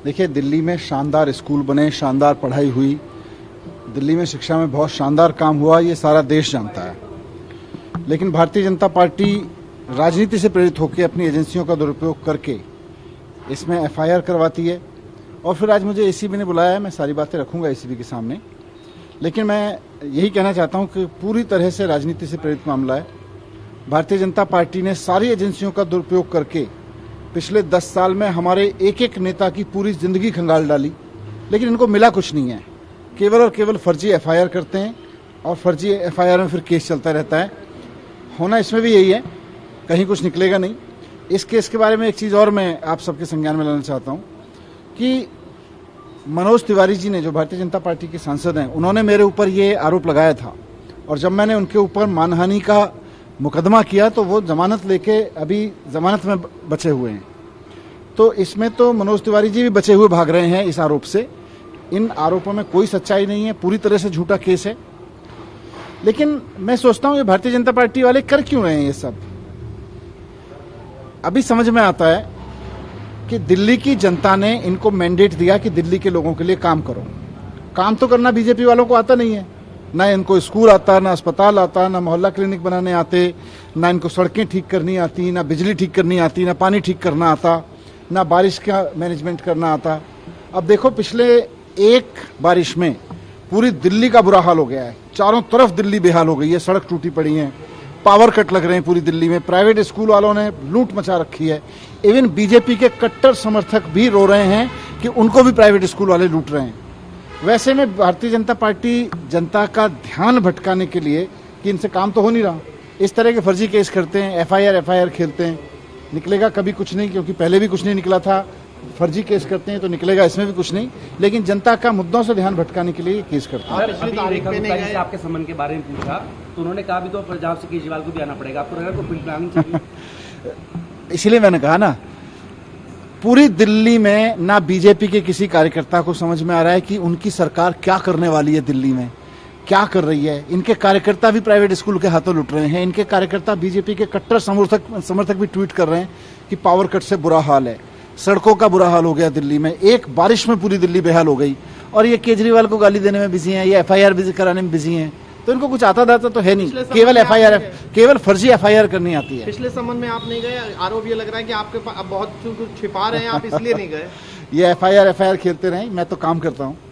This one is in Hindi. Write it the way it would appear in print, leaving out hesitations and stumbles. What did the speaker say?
देखिए, दिल्ली में शानदार स्कूल बने, शानदार पढ़ाई हुई, दिल्ली में शिक्षा में बहुत शानदार काम हुआ, ये सारा देश जानता है। लेकिन भारतीय जनता पार्टी राजनीति से प्रेरित होकर अपनी एजेंसियों का दुरुपयोग करके इसमें एफआईआर करवाती है। और फिर आज मुझे एसीबी ने बुलाया है, मैं सारी बातें रखूंगा एसीबी के सामने। लेकिन मैं यही कहना चाहता हूं कि पूरी तरह से राजनीति से प्रेरित मामला है। भारतीय जनता पार्टी ने सारी एजेंसियों का दुरुपयोग करके पिछले 10 साल में हमारे एक एक नेता की पूरी जिंदगी खंगाल डाली, लेकिन इनको मिला कुछ नहीं है। केवल और केवल फर्जी एफआईआर करते हैं और फर्जी एफआईआर में फिर केस चलता रहता है। होना इसमें भी यही है, कहीं कुछ निकलेगा नहीं। इस केस के बारे में एक चीज़ और मैं आप सबके संज्ञान में लाना चाहता हूं कि मनोज तिवारी जी ने, जो भारतीय जनता पार्टी के सांसद हैं, उन्होंने मेरे ऊपर ये आरोप लगाया था। और जब मैंने उनके ऊपर मानहानि का मुकदमा किया तो वो जमानत लेके अभी जमानत में बचे हुए हैं। तो इसमें तो मनोज तिवारी जी भी बचे हुए भाग रहे हैं इस आरोप से। इन आरोपों में कोई सच्चाई नहीं है, पूरी तरह से झूठा केस है। लेकिन मैं सोचता हूं ये भारतीय जनता पार्टी वाले कर क्यों रहे हैं ये सब। अभी समझ में आता है कि दिल्ली की जनता ने इनको मैंडेट दिया कि दिल्ली के लोगों के लिए काम करो। काम तो करना बीजेपी वालों को आता नहीं है, ना इनको स्कूल आता, ना अस्पताल आता, ना मोहल्ला क्लिनिक बनाने आते, ना इनको सड़कें ठीक करनी आती, ना बिजली ठीक करनी आती, ना पानी ठीक करना आता, ना बारिश का मैनेजमेंट करना आता। अब देखो, पिछले एक बारिश में पूरी दिल्ली का बुरा हाल हो गया है। चारों तरफ दिल्ली बेहाल हो गई है, सड़क टूटी पड़ी है, पावर कट लग रहे हैं पूरी दिल्ली में, प्राइवेट स्कूल वालों ने लूट मचा रखी है। इवन बीजेपी के कट्टर समर्थक भी रो रहे हैं कि उनको भी प्राइवेट स्कूल वाले लूट रहे हैं। वैसे में भारतीय जनता पार्टी जनता का ध्यान भटकाने के लिए कि इनसे काम तो हो नहीं रहा, इस तरह के फर्जी केस करते हैं, एफआईआर खेलते हैं। निकलेगा कभी कुछ नहीं, क्योंकि पहले भी कुछ नहीं निकला था। फर्जी केस करते हैं तो निकलेगा इसमें भी कुछ नहीं, लेकिन जनता का मुद्दों से ध्यान भटकाने के लिए केस करते हैं। आपके संबंध के बारे में पूछा तो उन्होंने कहा भी तो पंजाब से केजरीवाल को भी आना पड़ेगा, आपको लगा कोई प्लानिंग चाहिए? इसलिए मैंने कहा ना, पूरी दिल्ली में ना बीजेपी के किसी कार्यकर्ता को समझ में आ रहा है कि उनकी सरकार क्या करने वाली है, दिल्ली में क्या कर रही है। इनके कार्यकर्ता भी प्राइवेट स्कूल के हाथों लुट रहे हैं। इनके कार्यकर्ता बीजेपी के कट्टर समर्थक भी ट्वीट कर रहे हैं कि पावर कट से बुरा हाल है, सड़कों का बुरा हाल हो गया दिल्ली में। एक बारिश में पूरी दिल्ली बेहाल हो गई और ये केजरीवाल को गाली देने में बिजी हैं, ये एफआईआर कराने में बिजी हैं। तो इनको कुछ आता दाता तो है नहीं, केवल एफआईआर, केवल फर्जी एफआईआर करनी आती है। पिछले संबंध में आप नहीं गए, आरोप ये लग रहा है कि आपके पास बहुत कुछ छिपा रहे हैं, आप इसलिए नहीं गए। ये एफआईआर खेलते रहे, मैं तो काम करता हूँ।